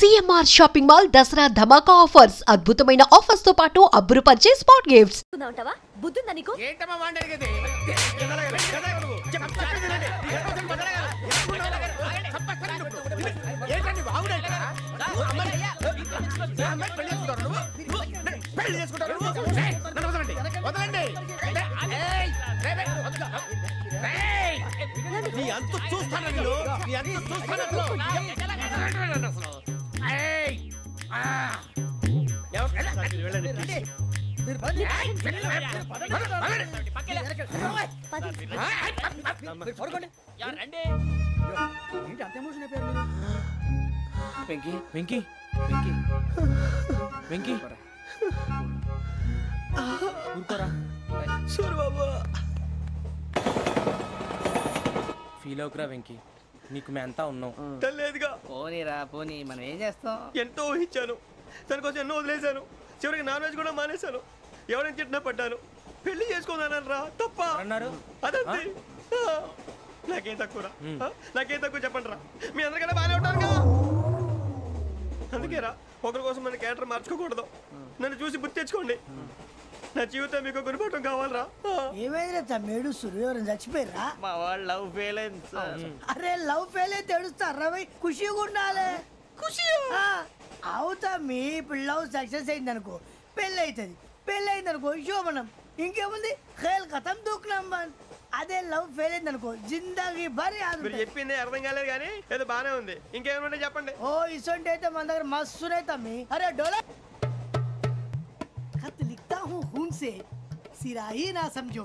CMR shopping mall Dasara ధమాకా offers అద్భుతమైన offers తో పాటు అబ్బురుపరిచే స్పాట్ గిఫ్ట్స్. ఉంటావా బుద్ధుందా నీకు? ఏంటమ్మా వాండేది ఏంటండి బాగుండేట పెళ్లి చేసుకుంటారు నన్ను వదలండి వదలండి నీ అంత చూస్తాను నీ అంత చూస్తాను వెంకీ వెంకీ వెంకీ వెంకీ ఊరుకోరా ఫీల్ అవుకురా వెంకీ, నీకు మేమంతా ఉన్నాం. తెలియదుగా పోనీరా పోనీ, మనం ఏం చేస్తాం? ఎంతో ఊహించాను, తన కోసం ఎన్నో వదిలేశాను, చివరికి నాన్ వెజ్ కూడా మానేశాను. ఎవరైనా తిట్టినా పడ్డాను, పెళ్లి చేసుకున్నానని రా తప్ప అన్నారు. అదంతే. నాకేం తక్కువ నాకేం తక్కువ చెప్పండి రా, మీ అందరికన్నా బాగానే ఉంటారుగా. అందుకే రా, ఒకరి కోసం మన క్యారెక్టర్ మార్చుకోకూడదు. నన్ను చూసి గుర్తు తెచ్చుకోండి. నా జీవితం మీకు గురిపటం కావాలరా. ఏమైందిరా తమ్మేడు సూర్యవరం చచ్చిపోయిరా? మా వాళ్ళు లవ్ ఫెయిల్ అయింది సార్. అరే లవ్ ఫెయిల్ అయితే ఏడుస్తారా? ఖుషిగా ఉండాలి. ఖుషి అవుతా. మీ ఇప్పుడు లవ్ సక్సెస్ అయింది అనుకో పెళ్ళి అవుతుంది, పెళ్ళి అయింది అనుకో శోభనం. ఇంకేముంది ఖేల్ కథం దూకునాం బాన్. అదే లవ్ ఫెయిల్ అయింది అనుకో జిందాగీ భారీ. మీరు చెప్పింది అర్థం కాలేదు కానీ ఏదో బానే ఉంది. ఇంకేమైనా చెప్పండి. ఓ ఇసొంటి అయితే మన దగ్గర మస్తునే తమ్మి. అరే డోలా खत लिखता हूँ खून से सिरा ही ना समझो,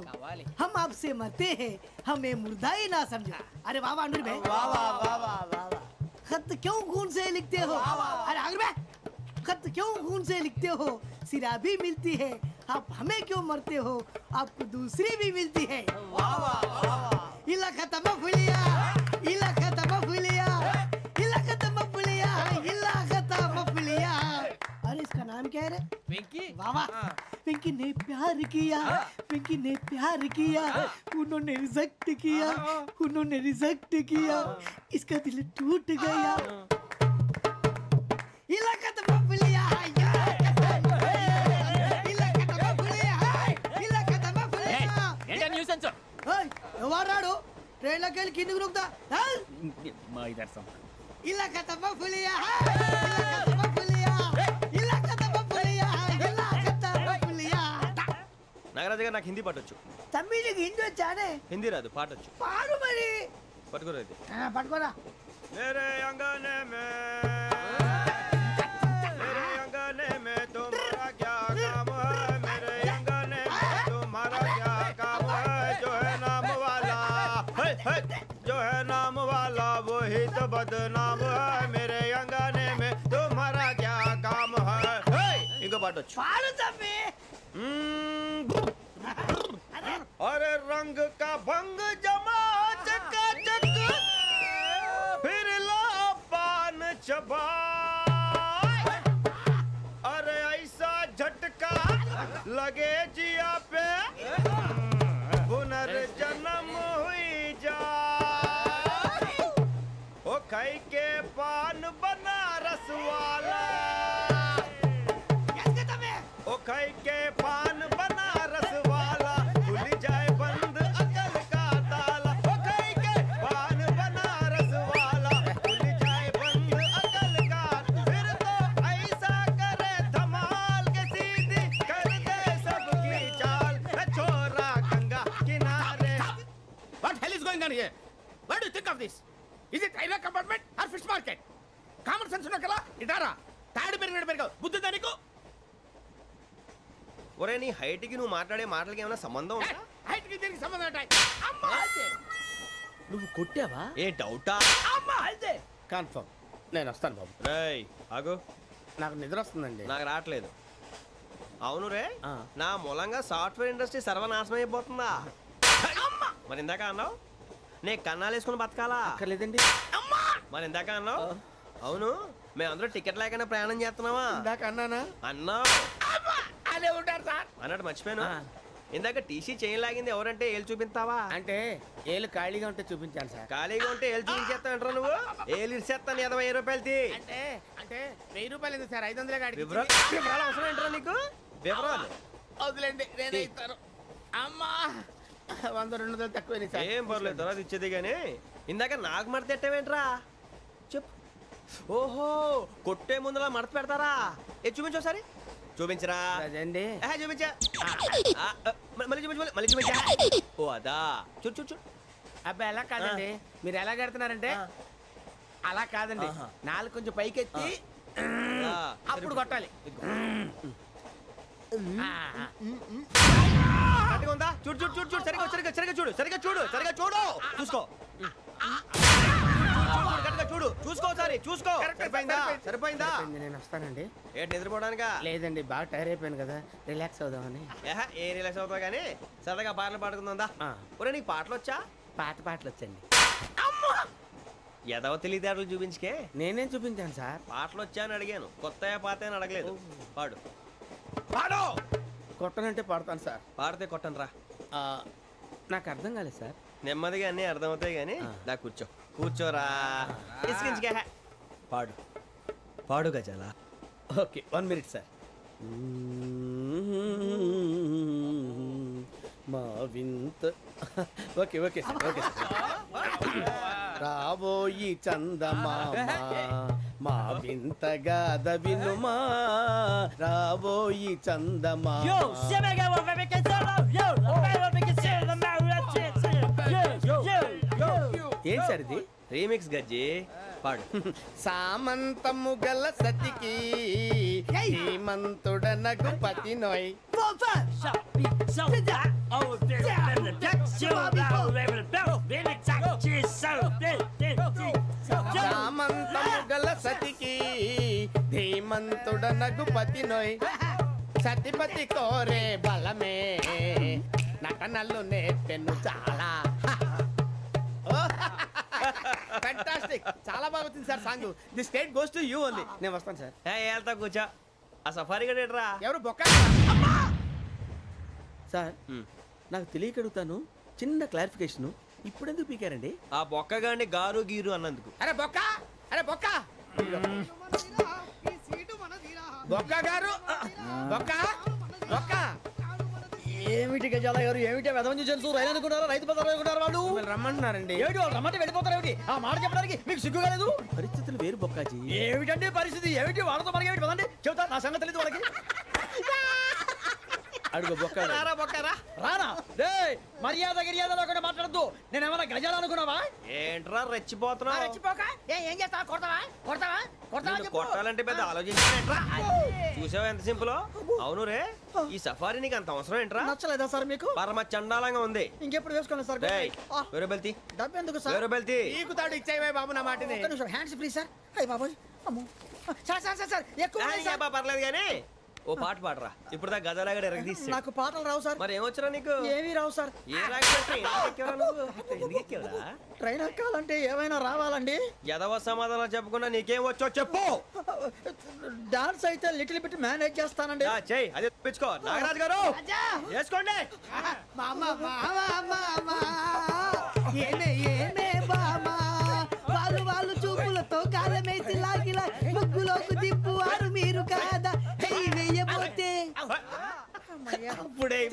हम आपसे मरते हैं हमें मुर्दा ही ना समझो. अरे वाह वाह भाई, वाह वाह वाह वाह वाह. खत क्यों खून से लिखते हो? अरे आगे भाई, खत क्यों खून से लिखते हो? सिरा भी मिलती है, आप हमें क्यों मरते हो? आपको दूसरी भी मिलती है. वाह वाह वाह. इला खत्म फुलिया, इला खत्म फुलिया, इला खत्म फुलिया, इला खत्म फुलिया. अरे इसका नाम क्या है रे? వెంకీ. वाह वाह. पिंकी ने प्यार किया, पिंकी ने प्यार किया, उन्होंने रिजेक्ट किया, उन्होंने रिजेक्ट किया, इसका दिल टूट गया. इलाका तो बबलिया इलाका तो बबलिया इलाका तो बबलिया. ఏంటా న్యూసెన్స్? ఓయ్ ఎవరాడు ట్రైన్ లోకి వెళ్ళి కిందికి రుకుతా? మా ఇదర్సం. ఇలాకా तो बबलिया इलाका तो बबलिया इलाका तो बबलिया इलाका तो बबलिया. నాగరాజు గారు నాకు హిందీ పాటొచ్చు. తమ్మి నీకు హిందీ వచ్చానే? హిందీ రాదు, పాటొచ్చు. పాడు మరి. పట్టుకోరా ఇది. పట్టుకోరా. मेरे अंगने में मेरे अंगने में तुम्हारा क्या काम है? मेरे अंगने में तुम्हारा क्या काम है? जो है नाम वाला जो है नाम वाला वही तो बदनाम है. मेरे अंगने में तुम्हारा क्या काम है? इनको पाटो पाड़ो तम्मी. अरे रंग का भंग जमा चकाचक फिर लो पान चबा. अरे ऐसा झटका लगे जिया पे पुनर्जन्म हुई जा. ओ खाई के पान बनारस वाला, ओ खाई के पान बनारस वाला खुल जाए बंद अकल का ताला. ओ खाई के पान बनारस वाला खुल जाए बंद अकल का. फिर तो ऐसा करे धमाल के सीधी कर दे सबकी चाल. छोरा गंगा किनारे. What hell is going on here? What do you think of this? Is it railway compartment or fish market? Common sense ఉన్న కదా ఇటారా. తాడు పెరిగాడు బుద్ధి దానికి. ఒరే నీ హైట్ కి నువ్వు మాట్లాడే మాటలకి ఏమైనా సంబంధం ఉందా? హైట్ కి దీనికి సంబంధం ఉంటాయి. అమ్మా అయితే నువ్వు కొట్టావా? ఏ డౌటా? అమ్మా అయితే కన్ఫర్మ్. నేను వస్తాను బాబు. రేయ్ ఆగు, నాకు నిద్ర వస్తుందండి. నాకు రావట్లేదు. అవును రే, నా మూలంగా సాఫ్ట్వేర్ ఇండస్ట్రీ సర్వనాశనం అయిపోతుందా? మరి ఇందాక అన్నావు నే కన్నాలు వేసుకుని బతకాలా? అక్కర్లేదండి. మరి ఇందాక అన్నావు అవును మేమందరూ టికెట్ లేకనే ప్రయాణం చేస్తున్నావా? ఇందాక అన్నానా? అన్నావు అదే ఉంటారు సార్ అన్నట్టు మర్చిపోయాను. ఇందాక టీసీ చేయి లాగింది ఎవరంటే ఏళ్ళు చూపిస్తావా? అంటే ఏళ్ళు ఖాళీగా ఉంటే చూపించాను సార్. ఖాళీగా ఉంటే ఏళ్ళు చూపించేస్తానంటారా నువ్వు? ఏళ్ళు ఇచ్చేస్తాను 20 రూపాయలది. అంటే అంటే 1000 రూపాయలు ఎందుకు సార్? 500 కాడికి వివరాలు అవసరం ఏంటరా నీకు? వివరాలు వదిలేండి, నేనే ఇస్తాను. అమ్మా 100-200 తక్కువ సార్. ఏం పర్లేదు, తర్వాత ఇచ్చేది కానీ ఇందాక నాకు మడత పెట్టావేంట్రా? చెప్పు. ఓహో, కొట్టే ముందులా మడత పెడతారా? ఏ చూపించు ఒకసారి. చూపించరా? అదండి. చూపించా. మళ్ళీ చూపించు, మళ్ళీ చూపించా. ఓ అదా, చూడు చూడు చూడు. అబ్బాయి ఎలా కాదండి, మీరు ఎలా కడుతున్నారంటే అలా కాదండి. నాలుగు కొంచెం పైకెత్తి అప్పుడు కొట్టాలి. కరెక్ట్గా ఉందా? చూడు చూడు చూడు చూడు, సరిగా సరిగా సరిగా చూడు, సరిగా చూడు, సరిగా చూడు, చూసుకో. చూడు చూసుకో, సారి చూసుకో. సరిపోయిందా? సరిపోయిందా? నేను వస్తానండి. ఏంటి నిద్రపోవడానికా? లేదండి, బాగా టైర్ అయిపోయాను కదా, రిలాక్స్ అవుదామని. ఏ రిలాక్స్ అవుతావు కానీ సరదాగా పాటలు పాడుకుందా? ఒరే నీకు పాటలు వచ్చా? పాత పాటలు వచ్చండి. ఎదవ తెలివితేటలు చూపించుకే. నేనేం చూపించాను సార్? పాటలు వచ్చా అని అడిగాను, కొత్త పాత అని అడగలేదు. పాడు పాడు. కొట్టనంటే పాడతాను సార్. పాడితే కొట్టను రా. నాకు అర్థం కాలేదు సార్. నెమ్మదిగా అన్నీ అర్థమవుతాయి కానీ దా కూర్చో. కూర్చోరా. ఇసుకించుకే. పాడు పాడు గజాల. Okay, 1 minute sir. మా వింత. Okay okay sir, okay sir. రాబోయి చందమామ మా వింతగా వినుమా, రాబోయి చందమామ. ఏం సార్ ఇది? రీమిక్స్ గజ్జి. పాడు. సామంతము గల సతికి శ్రీమంతుడనగు పతి నోయ్. సామంతము గల సతికి ధీమంతుడనగు పతి నోయ్. సతిపతి కోరే బలమే నటనలు నేర్పెను చాలా. ఫ్యాంటాస్టిక్, చాలా బాగా వచ్చింది sir song. The state goes to you only. నేను వస్తాను సార్. వెళ్తా కూర్చో. ఆ సఫారీ గడేట్రా? ఎవరు బొక్క సార్? నాకు తెలియక అడుగుతాను, చిన్న క్లారిఫికేషన్. ఇప్పుడు ఎందుకు పీకారండి? ఆ బొక్కగాండి గారు గీరు అన్నందుకు. అరే బొక్క, అరే బొక్క, బొక్క గారు, బొక్క బొక్క. ఏమిటి గజాల గారు, ఏమిటి వెదవని జంతువు రైలు అనుకున్నారా? రైతు బజార్ అనుకున్నారు వాళ్ళు. రమ్మంటున్నారండి. ఏమిటి వాళ్ళు రమ్మంటే వెళ్ళిపోతారు? ఏమిటి ఆ మాట చెప్పడానికి మీకు సిగ్గు కాలేదు? పరిస్థితులు వేరు బొక్కాజీ. ఏమిటండి పరిస్థితి? ఏమిటి వాళ్ళతో మనకి ఏమిటి పదండి చెబుతా, నా సంగతి తెలియదు వాళ్ళకి. అడుగు బొక్క. రారా బొక్కరా. రానా రే, మర్యాద గిర్యాద లేకుండా మాట్లాడద్దు. నేనేమన్నా గజాలు అనుకున్నావా? ఏంట్రా రెచ్చిపోతున్నావు? రెచ్చిపోక ఏం చేస్తావా? కొడతావా కొడతావా కొడతావా? నిన్ను కొట్టాలంటే పెద్ద ఆలోచించానేంట్రా? చూసావా ఎంత సింపుల్? అవును రే, ఈ సఫారీ నీకు అంత అవసరం ఏంట్రా? నచ్చలేదా సార్ మీకు? పరమ చండాలంగా ఉంది. ఇంకెప్పుడు వేసుకోండి సార్. వేరే బెల్తి, డబ్బు ఎందుకు సార్? వేరే బెల్తి. నీకు తాడు ఇచ్చేవే బాబు నా మాటని. ఒక్క నిమిషం, హ్యాండ్స్ ప్లీజ్ సార్. అయ్యి బాబోయ్, అమ్మో సార్ సార్ సార్ సార్ ఎక్కువ ఉన్నాయి సార్. పర్లేదు కానీ ఓ పాట పాడరా. ఇప్పుడు దా గదలాగడ ఎరగ తీసి. నాకు పాటలు రావు సార్. మరి ఏమొచ్చరా నీకు? ఏమీ రావు సార్. ఏ రాకెవరా? ట్రైన్ ఎక్కాలంటే ఏమైనా రావాలండి. ఎదవ సమాధానం చెప్పకుండా నీకేం వచ్చో చెప్పు. డాన్స్ అయితే లిటిల్ బిట్ మేనేజ్ చేస్తానండి. చెయ్యి, అదే తెప్పించుకో. నాగరాజు గారు వేసుకోండి. ఏమే ఏమే బామా, వాళ్ళు వాళ్ళు చూపులతో కాలమేసి లాగిలా ముగ్గులోకి తిప్పువారు మీరు కాదా? చెయ్యి వేయబోతే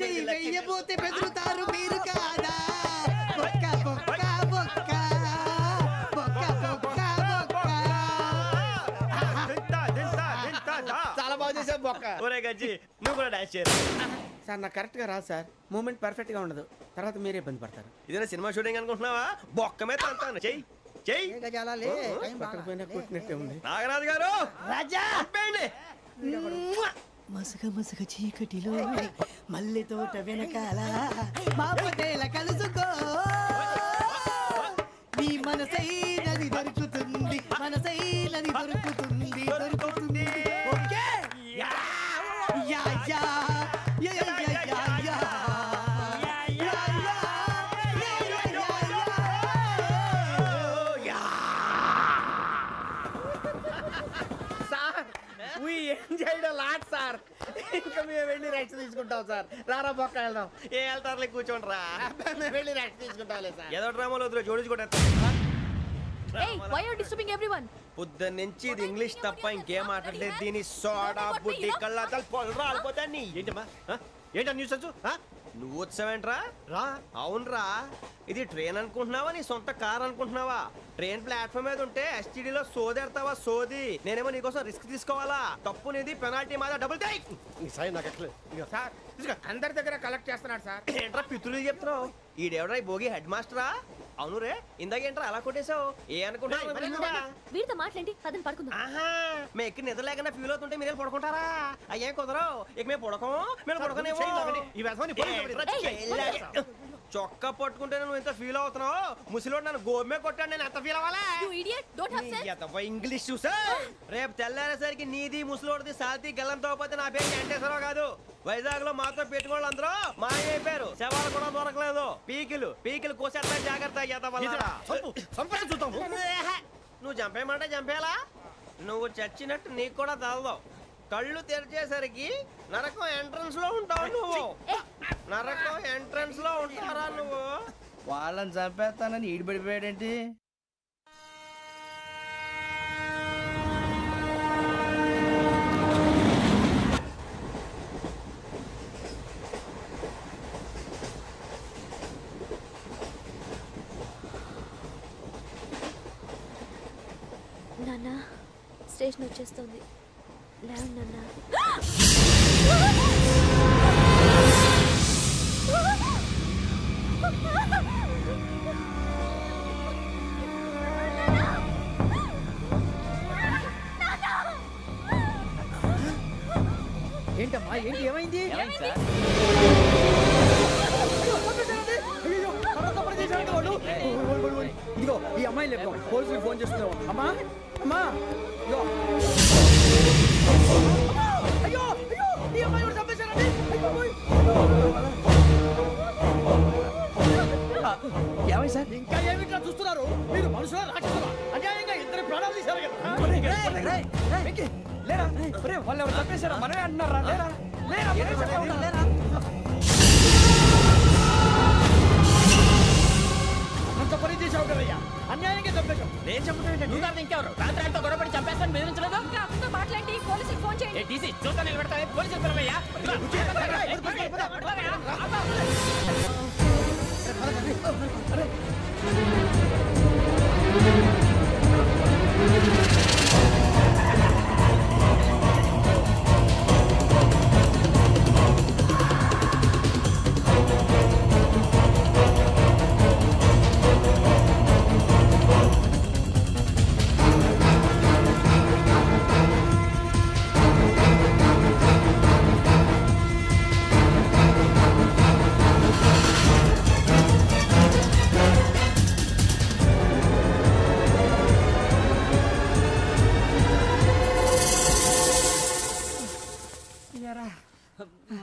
చెయ్యి వేయబోతే బెదురుతారు మీరు కాదా? బొక్క బొక్క బొక్క బొక్క బొక్క బొక్క. చాలా బాగా చేసావు బొక్క. ఒరే గజ్జి, నువ్వు కూడా డాన్స్ చేయరు. సార్ నాకు కరెక్ట్ గా రాదు సార్. మూమెంట్ పర్ఫెక్ట్ గా ఉండదు, తర్వాత మీరే ఇబ్బంది పడతారు. ఇదేనా సినిమా షూటింగ్ అనుకుంటున్నావా? బొక్క మీద అంటాను. చెయ్యి చెయ్యి. కొట్టినట్టే ఉంది. నాగరాజు గారు రాజా చెప్పండి. మసగ మసగ చీకటిలో మల్లె తోట వెనకాల మా పటేల కలుసుకో, నీ మనసైనది దొరుకుతుంది, మనసైనది దొరుకుతుంది, దొరుకుతుంది. Okay yeah yeah yeah yeah yeah yeah yeah. Sir చేయడం లాట్ సార్. ఇంకా మేము వెళ్ళి రెస్ట్ తీసుకుంటాం సార్. రారా పక్క వెళ్దాం. ఏ వెళ్తారులే కూర్చోండి రా. మేము వెళ్ళి రెస్ట్ తీసుకుంటాంలే సార్. ఏదో డ్రామాలో వద్దు జోడించుకుంటా. పొద్దున్న నుంచి ఇది ఇంగ్లీష్ తప్ప ఇంకేం మాట్లాడలేదు. దీని సోడా బుడ్డి కళ్ళాతలు పొలరా ఆడిపోతాన్ని. ఏంటమ్మా ఏంటా న్యూస్ వచ్చు? నువ్వు వచ్చావేంట్రా? రా. అవునరా, ఇది ట్రైన్ అనుకుంటున్నావా నీ సొంత కార్ అనుకుంటున్నావా? ట్రైన్ ప్లాట్ఫామ్ మీద ఉంటే ఎస్టీడీలో సోదేడతావా సోది? నేనేమో నీకోసం రిస్క్ తీసుకోవాలా? తప్పు నీది, పెనాల్టీ మాదా, డబుల్ టై. సార్ అందరి దగ్గర కలెక్ట్ చేస్తున్నాడు సార్. ఏంట్రా పితులు చెప్తున్నావు? ఈడెవడ్రా ఈ భోగి హెడ్ మాస్టరా? అవును రే, ఇందాకేంట్రా అలా కొట్టేశావు? ఏ అనుకుంటున్నా? వీరితో మాట్లాడి అతను పడుకుందాం. ఆహా, మేము ఎక్కడ నిద్ర లేకుండా ఫీల్ అవుతుంటే మీరు పడుకుంటారా? అయ్యేం కుదరవు. ఇక మేము పడకం, మేము పడకనేమో. చొక్కా పట్టుకుంటే నువ్వు ఎంత ఫీల్ అవుతున్నావు? ముసలివాడు నన్ను గోమే కొట్టాడు, నేను ఎంత ఫీల్ అవ్వాలా? ఇంగ్లీష్ చూసా. రేపు తెల్లారేసరికి నీది ముసలివాడిది సాల్తీ గల్లంతో పోతే నా పేరు వెంకటేశ్వరరావు కాదు. వైజాగ్ లో మాతో పెట్టుకోళ్ళు అందరూ మాయమైపోయారు. శవాలు కూడా దొరకలేదు. పీకిలు కోసేస్తా, జాగ్రత్త. నువ్వు చంపేయమంటే చంపేలా? నువ్వు చచ్చినట్టు నీకు కూడా తగదు. కళ్ళు తెరిచేసరికి నరకం ఎంట్రన్స్ లో ఉంటావు నువ్వు. నరకం ఎంట్రన్స్ లో ఉంటారా నువ్వు? వాళ్ళని చంపేస్తానని ఈడిపడిపోయాడేంటి? నాన్న స్టేషన్ వచ్చేస్తుంది. లేవు నాన్న. ఏంటమ్మా ఏంటి ఏమైంది? ఇదిగో ఈ అమ్మాయి లేదు, పోలీసులకు ఫోన్ చేస్తున్నావు. అమ్మా అమ్మా అయ్యో అయ్యో ఈ అమ్మాయి కూడా చంపేశారండి. ఏమై సార్? ఇంకా ఏమిట్లా చూస్తున్నారు మీరు? మనుషుల రాక్షసులా? అన్యాయంగా ఇద్దరు ప్రాణాలు తీశారు కదా. లేరా వాళ్ళు ఎవరు చంపేశారా? మనమే అంటున్నారా? లేరా లేరా అంత పని చేసావు కదయ్యా, అన్యాయంగా చంపేశావు. నేను చెప్పడం నువ్వు ఇంకెవరు? రాత్రి గొడవపడి చంపేస్తాను బెదిరించలేదు. మాట్లాడి పోలీసులకు ఫోన్ చేయండి. చూస్తా నిలబెడతాను. పోలీసులు పిలవయ్యా.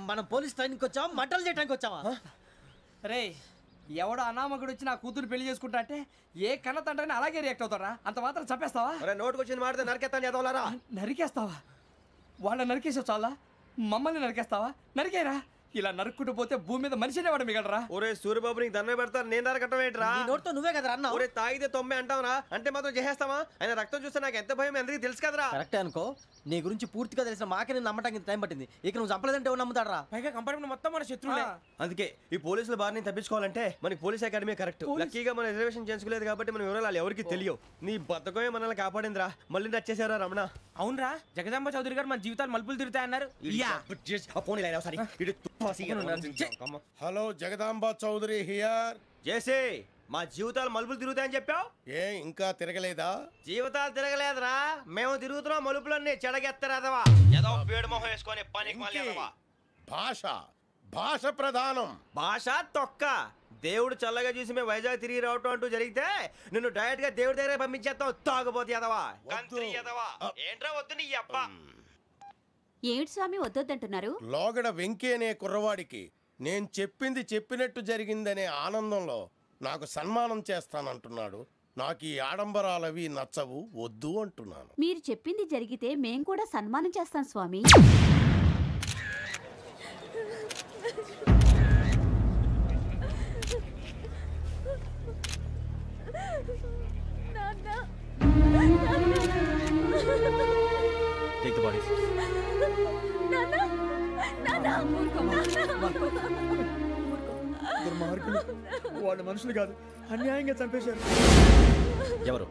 మనం పోలీస్ ట్రైనింగ్కి వచ్చావా, మంటలు చేయడానికి వచ్చావా? రే ఎవడో అనామకుడు వచ్చి నా కూతురు పెళ్లి చేసుకుంటా అంటే ఏ కన్న తండ్రిని అలాగే రియాక్ట్ అవుతారా? అంత మాత్రం చంపేస్తావా? నోటుకు వచ్చింది మాడితే నరికేస్తాను చదవాలరా. నరికేస్తావా? వాళ్ళ నరికేసావు చాలా, మమ్మల్ని నరికేస్తావా? నరికేరా. ఇలా నరుక్కుంటూ పోతే భూమి మీద మనిషినే వాడు మిగలరా. ఒరే సూర్యబాబు నీకు దండ పెడతారు, నేను నరకటం ఏంట్రా? నోటితో నువ్వే కదా అన్నా. ఒరే తాగితే 90 అంటావరా? అంటే మాత్రం చేసేస్తావా? ఆయన రక్తం చూస్తే నాకు ఎంత భయం అందరికీ తెలుసు కదరా. కరెక్టే అనుకో, నీ గురించి పూర్తిగా తెలిసిన మాకే నేను నమ్మటానికి టైం పట్టింది. ఇక నువ్వు చంపలేదంటే ఎవరు నమ్ముతాడరా? పైగా కంపార్ట్మెంట్ మొత్తం మన శత్రువులే. అందుకే ఈ పోలీసుల బారిని తప్పించుకోవాలంటే మనకి పోలీస్ అకాడమీ కరెక్ట్. లక్కీగా మన రిజర్వేషన్ చేసుకోలేదు కాబట్టి మన వివరాలు ఎవరికి తెలియవు. నీ బతకమే మనల్ని కాపాడిందిరా. మళ్ళీ నచ్చేసారా రమణ? అవునరా, జగదాంబ చౌదరి గారు మన జీవితాలు మలుపులు తిరుగుతాయన్నారు. Hello, Jagadamba Chowdary here. చేసే మా జీవితాలు మలుపులు తిరుగుతాయని చెప్పావు. ఏ ఇంకా తిరగలేదా? జీవితాలు తిరగలేదురా, మేము తిరుగుతున్నాం మలుపులన్నీ. చెడగెత్తరాదవా ఏదో పేడు మొహం వేసుకొని పనికి. భాష ప్రధానం. భాష తొక్క. దేవుడు చల్లగా చూసి మేము వైజాగ్ తిరిగి రావటం అంటూ జరిగితే నిన్ను డైరెక్ట్ గా దేవుడి దగ్గర పంపించేస్తావు. తాగబోతు ఎదవా, కంత్రి ఎదవా. ఏంట్రా వద్దు నీ అబ్బా. ఏమిటి స్వామి వద్దంటున్నారు? లోగడ వెంకీ అనే కుర్రవాడికి నేను చెప్పింది చెప్పినట్టు జరిగిందనే ఆనందంలో నాకు సన్మానం చేస్తానంటున్నాడు. నాకు ఈ ఆడంబరాలవి నచ్చవు, వద్దు అంటున్నాను. మీరు చెప్పింది జరిగితే మేం కూడా సన్మానం చేస్తాం స్వామి. Take the bodies. దుర్మార్గులు, వాళ్ళు మనుషులు కాదు, అన్యాయంగా చంపేశారు. ఎవరు?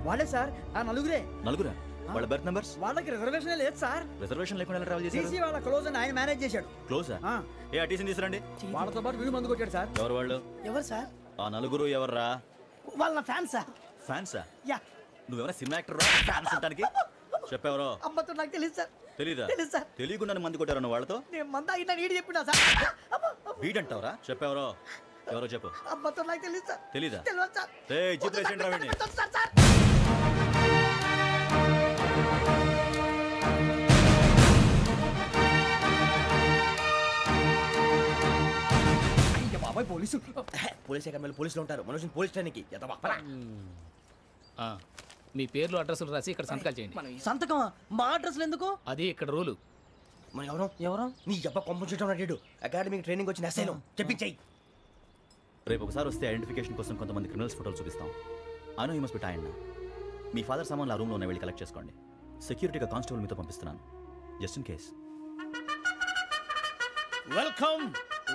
వాళ్ళే సార్, ఆ నలుగురే. నలుగురా? వాళ్ళ బర్త్ నంబర్స్? వాళ్ళకి రిజర్వేషన్ లేదు సార్. రిజర్వేషన్ లేకుండా ఎలా ట్రావెల్ చేశారు? టీసీ వాళ్ళ క్లోజ్ అని ఆయన మేనేజ్ చేశాడు. క్లోజా? ఏ ఆ టీసీని తీసుకురండి. వాళ్ళతో పాటు వీడు మందు కొట్టాడు సార్. ఎవరు వాళ్ళు? ఎవరు సార్? ఆ నలుగురు ఎవర్రా? వాళ్ళ ఫ్యాన్స్ సార్. ఫ్యాన్సా? యా. నువ్వెవరా సినిమా యాక్టర్ రా ఫ్యాన్స్ అంటానికి? చెప్పెవరో? అమ్మతో నాకు తెలియదు సార్. తెలీదా? తెలుసు సార్. తెలియకుండా మంది కొట్టారు వాళ్ళతో? నేను మంద అయినా నీడి చెప్పినా సార్. వీడంటావరా? చెప్పెవరో? ఎవరో చెప్పు. అమ్మతో నాకు తెలియదు సార్. తెలీదా? తెలియదు సార్. జీప్ రేషన్ రావండి. సార్ బాబాయ్ పోలీసు. పోలీస్ అకాడమీలో పోలీసులు ఉంటారు, మనుషులు పోలీస్ ట్రైనింగ్కి మీ పేర్లు అడ్రస్లు రాసి ఇక్కడ సంతకాలు చేయండి. సంతకం మా అడ్రస్లు ఎందుకు? అది ఇక్కడ రూలు. మన ఎవరు నీ అబ్బా పంపించడం అడిగాడు. అకాడమిక్ ట్రైనింగ్ వచ్చిన అసైలం చెప్పించాయి. రేపు ఒకసారి వస్తే ఐడెంటిఫికేషన్ కోసం కొంతమంది క్రిమినల్స్ ఫోటోలు చూపిస్తాం. I know you must be tired now. Me father సామాన్లు ఆ రూమ్లో ఉన్న వెళ్ళి కలెక్ట్ చేసుకోండి. సెక్యూరిటీగా కానిస్టేబుల్ మీతో పంపిస్తున్నాను, just in case.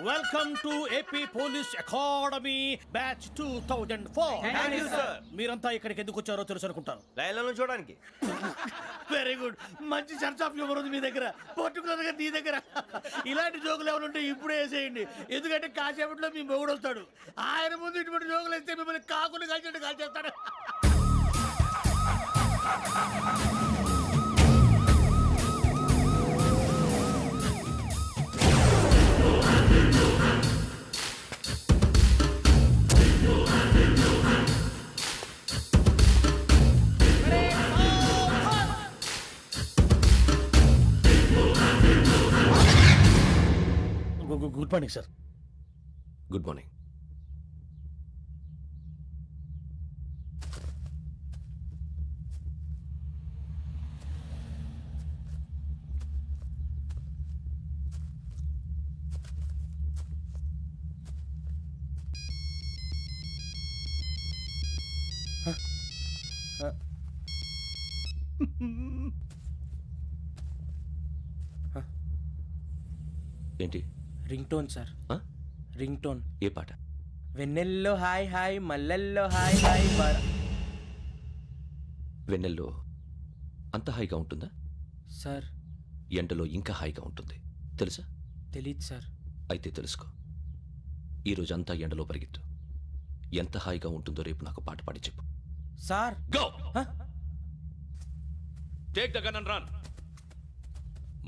Welcome to AP police academy batch 2004. మీరంతా ఇక్కడికి ఎందుకు వచ్చారో తెలుసు అనుకుంటాను. లైన్లను చూడడానికి. వెరీ గుడ్, మంచి సెన్స్ ఆఫ్ హ్యూమర్ ఉంది మీ దగ్గర, పర్టికులర్ గా నీ దగ్గర. ఇలాంటి జోకులు ఏమైనా ఉంటే ఇప్పుడే వేసేయండి, ఎందుకంటే కాసేపట్లో మీ మొగుడు వస్తాడు. ఆయన ముందు ఇటువంటి జోకులు వేస్తే మిమ్మల్ని కాకులు కాల్చినట్టు కాల్చేస్తాడు. Good morning sir. Good morning. ఏంటి? Ringtone sir. Ringtone. ఏ పాట? వెన్నెల్లో హాయ్ హాయ్, మల్లెల్లో హాయ్ హాయ్. వెన్నెల్లో అంత హాయిగా ఉంటుందా సార్? ఎండలో ఇంకా హాయిగా ఉంటుంది తెలుసా? తెలీదు సార్. అయితే తెలుసుకో. ఈరోజు అంతా ఎండలో పరిగెత్తు. ఎంత హాయిగా ఉంటుందో రేపు నాకు పాట పాడి చెప్పు. Sir go. Take the gun and run.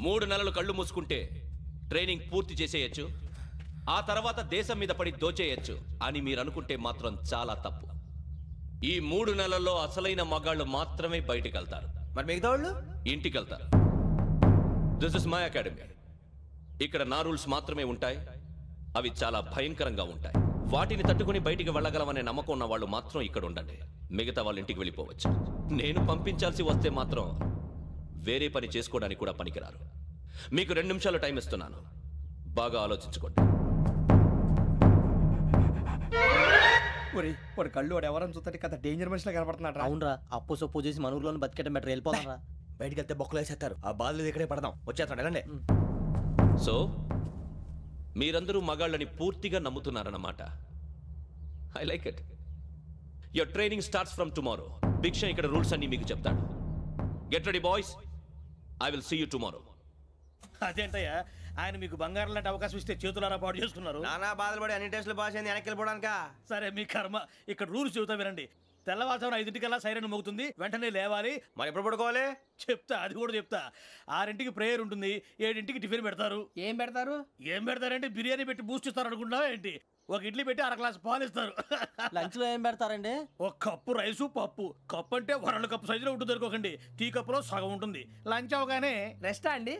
3 నెలలు కళ్ళు మూసుకుంటే ట్రైనింగ్ పూర్తి చేసేయచ్చు, ఆ తర్వాత దేశం మీద పడి దోచేయచ్చు అని మీరు అనుకుంటే మాత్రం చాలా తప్పు. ఈ 3 నెలల్లో అసలైన మగాళ్ళు మాత్రమే బయటికి వెళ్తారు. మరి మిగతా వాళ్ళు ఇంటికి వెళ్తారు. This is my academy. ఇక్కడ నా రూల్స్ మాత్రమే ఉంటాయి. అవి చాలా భయంకరంగా ఉంటాయి. వాటిని తట్టుకుని బయటికి వెళ్ళగలమనే నమ్మకం ఉన్న వాళ్ళు మాత్రం ఇక్కడ ఉండండి. మిగతా వాళ్ళు ఇంటికి వెళ్ళిపోవచ్చు. నేను పంపించాల్సి వస్తే మాత్రం వేరే పని చేసుకోవడానికి కూడా పనికిరారు. మీకు 2 నిమిషాలు టైం ఇస్తున్నాను, బాగా ఆలోచించుకోండి. వాడు కళ్ళు వాడు ఎవరని చూస్తే కదా డేంజర్ మనిషిలో కనపడుతున్నాడు. అవునరా, అప్పు సొప్పు చేసి మన ఊర్లో బతికేట బెటర్ వెళ్ళిపోతారా. బయటికి వెళ్తే బొక్కలు వేసేస్తారు. ఆ బాధలు ఇక్కడే పడదాం. వచ్చేస్తాడు వెళ్ళండి. సో మీరందరూ మగాళ్ళని పూర్తిగా నమ్ముతున్నారన్నమాట. I like it. Your training starts from tomorrow. Bhiksha ఇక్కడ రూల్స్ అన్ని మీకు చెప్తాడు. Get ready boys, I will see you tomorrow. అదేంటయ్యా, ఆయన మీకు బంగారం లాంటి అవకాశం ఇస్తే చేతులారా పాటు చేసుకున్నారు. నానా బాధలు పడి అన్ని టెస్టులు పాస్ అయింది, వెనక్కి వెళ్ళిపోవడానికా? సరే మీ కర్మ. ఇక్కడ రూల్స్ చెబుతా వినండి. తెల్లవారుజామున 5 సైరన్ మోగుతుంది, వెంటనే లేవాలి. మరి ఎప్పుడు పడుకోవాలి? చెప్తా, అది కూడా చెప్తా. 6 ప్రేయర్ ఉంటుంది, 7 టిఫిన్ పెడతారు. ఏం పెడతారు? ఏం పెడతారంటే బిర్యానీ పెట్టి బూస్ట్ ఇస్తారు అనుకుంటున్నావా ఏంటి? ఒక ఇడ్లీ పెట్టి 1/2 గ్లాస్ పాలు ఇస్తారు. లంచ్ లో ఏం పెడతారండి? ఒక కప్పు రైసు పప్పు. కప్పు అంటే 1/2 కప్పు సైజులో ఉంటుంది అనుకోకండి. టీ కప్పులో సగం ఉంటుంది. లంచ్ అవగానే రెస్టా అండి?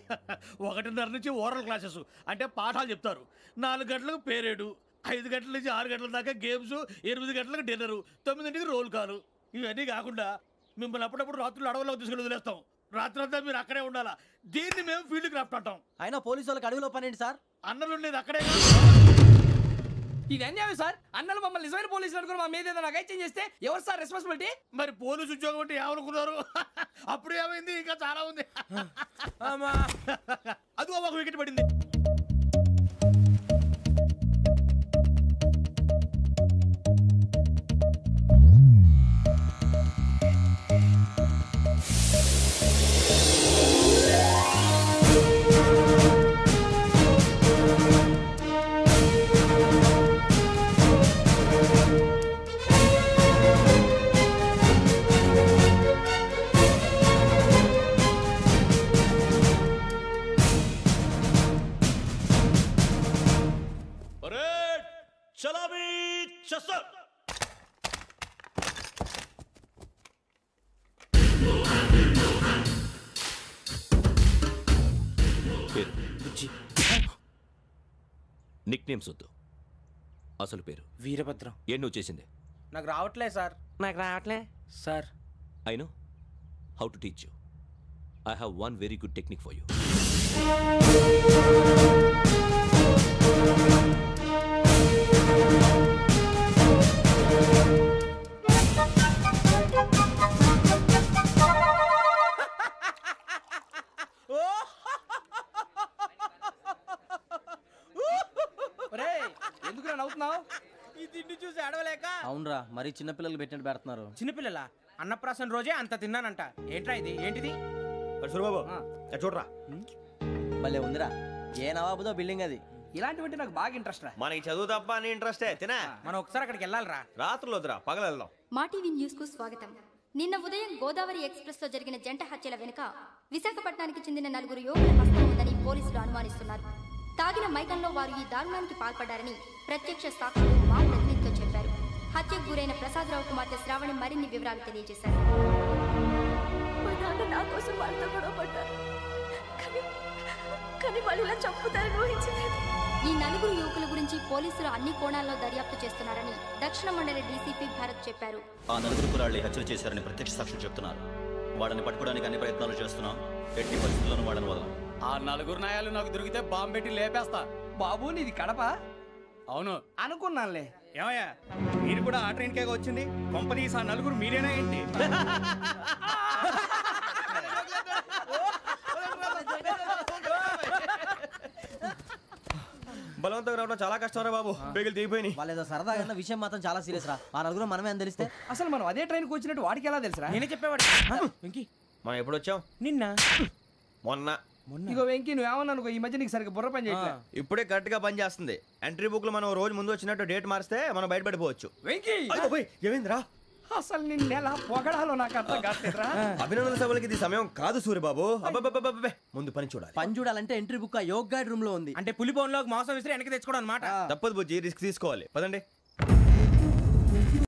1:30 నుంచి ఓరల్ క్లాసెస్ అంటే పాఠాలు చెప్తారు. 4 గంటలకు పేరేడు, 5 గంటల నుంచి 6 గంటల దాకా గేమ్స్, 8 గంటలకు డిన్నర్, 9ంటికి రోల్ కాలు. ఇవన్నీ కాకుండా మిమ్మల్ని అప్పుడప్పుడు రాత్రులు అడవుల్లో తీసుకెళ్ళి వదిలేస్తాం. రాత్రి అంతా మీరు అక్కడే ఉండాలా. దీన్ని మేము ఫీల్డ్ క్రాఫ్ట్ అంటాం. అయినా పోలీసు వాళ్ళకి అడవిలో పని ఏంటి సార్? అన్నలు ఉండేది అక్కడే. ఇది అన్యాయం సార్. అన్నలు మమ్మల్ని నిజమైన పోలీసులు అనుకుని మా మీద ఏదైనా అగైత్యం చేస్తే ఎవరు సార్ రెస్పాన్సిబిలిటీ? మరి పోలీసు ఉద్యోగం అంటే ఏమనుకున్నారు? అప్పుడు ఏమైంది? ఇంకా చాలా ఉంది. అది ఒక వికెట్ పడింది. నిక్ నేమ్స్ వద్దు, అసలు పేరు. వీరభద్రం. ఏం నువ్వు చేసింది? నాకు రావట్లే సార్. నాకు రావట్లే sir. I know how to teach you. I have one very good technique for you. ఎందుకు నవ్వుతున్నావు? ఈ తిండి చూసి అడవలేక. అవునరా, మరి చిన్నపిల్లలు పెట్టినట్టు పెడుతున్నారు. చిన్నపిల్లల అన్నప్రాసన రోజే అంత తిన్నానంట. ఏంట్రా ఇది? ఏంటిది? సూరిబాబు చూడరా, భలే ఉందిరా. ఏ నవాబుదో బిల్డింగ్ అది. ఇలాంటివంటే నాకు బాగా ఇంట్రెస్ట్ రా. మనకి చదువు తప్ప అని ఇంట్రెస్టే. తినా మనం ఒకసారి అక్కడికి వెళ్ళాలిరా. రాత్రులు వద్దురా, పగలు వెళ్దాం. మా టీవీ న్యూస్ కు స్వాగతం. నిన్న ఉదయం గోదావరి ఎక్స్ప్రెస్ లో జరిగిన జంట హత్యల వెనుక విశాఖపట్నానికి చెందిన 4 యువకుల హస్తం ఉందని పోలీసులు అనుమానిస్తున్నారు. తాగిన మైకంలో వారు ఈ దారుణానికి పాల్పడ్డారని ప్రత్యక్ష సాక్షులు మా ప్రతినిధితో చెప్పారు. హత్యకు గురైన ప్రసాదరావు కుమార్తె శ్రావణి మరిన్ని వివరాలు తెలియజేశారు. నా కోసం వాళ్ళతో గొడవ పడ్డారు, కానీ వాళ్ళు ఇలా చంపుతారని ఊహించలేదు. ఈ 4 యువకుల గురించి పోలీసులు అన్ని కోణాల్లో దర్యాప్తు చేస్తున్నారని దక్షిణ మండలి డీసీపీ భరత్ చెప్పారు. ఆ 4 కుర్రాళ్ళు హత్యలు చేశారని ప్రత్యక్ష సాక్షులు చెప్తున్నారు. వాళ్ళని పట్టుకోవడానికి అన్ని ప్రయత్నాలు చేస్తున్నాం. ఎట్టి పరిస్థితుల్లోనూ వాళ్ళని వదలం. ఆ 4 నాయాలు నాకు దొరికితే బాంబు పెట్టి లేపేస్తా. బాబు నీది కడప? అవును అనుకున్నానులే. ఏమయ్యా, మీరు కూడా ఆ ట్రైన్ కేగా వచ్చింది? కంపెనీస్ ఆ 4 మీరేనా ఏంటి? బలవంతంగా రావడం చాలా కష్టం రా బాబు. పేగులు దిగిపోయినాయి. వాళ్ళు ఏదో సరదాగా విషయం మాత్రం చాలా సీరియస్ రా. ఆ 4 మనమే అని తెలిస్తే అసలు మనం అదే ట్రైన్కి వచ్చినట్టు వాడికి ఎలా తెలుసురా? నేనే చెప్పేవాడు. వెంకీ, మనం ఎప్పుడు వచ్చాం? నిన్న మొన్న. ఇగో వెంకీ, నువ్వేమన్నా అనుకో, ఈ మధ్య నీకు సరిగ్గా బుర్ర పని చేయట్లేదు. ఇప్పుడే కరెక్ట్ గా పని చేస్తుంది. ఎంట్రీ బుక్ లో మనం రోజు ముందు వచ్చినట్టు డేట్ మారిస్తే మనం బయటపడిపోవచ్చు. వెంకీ, ఏమైందిరా? అసలు నిన్న ఎలా పొగడాలో నాకు అర్థం కాట్లేదురా. అభినందన సభలకి ఇది సమయం కాదు సూరిబాబు. అబ్బబ్బబ్బబ్బే, ముందు పని చూడాలి. పని చూడాలంటే ఎంట్రీ బుక్ ఆ యోగ్ గైడ్ రూమ్ లో ఉంది. అంటే పులి బోన్లోకి మాంసం విసిరి వెనక్కి తెచ్చుకోవడం అనమాట. తప్పదు బుజ్జి, రిస్క్ తీసుకోవాలి. పదండి.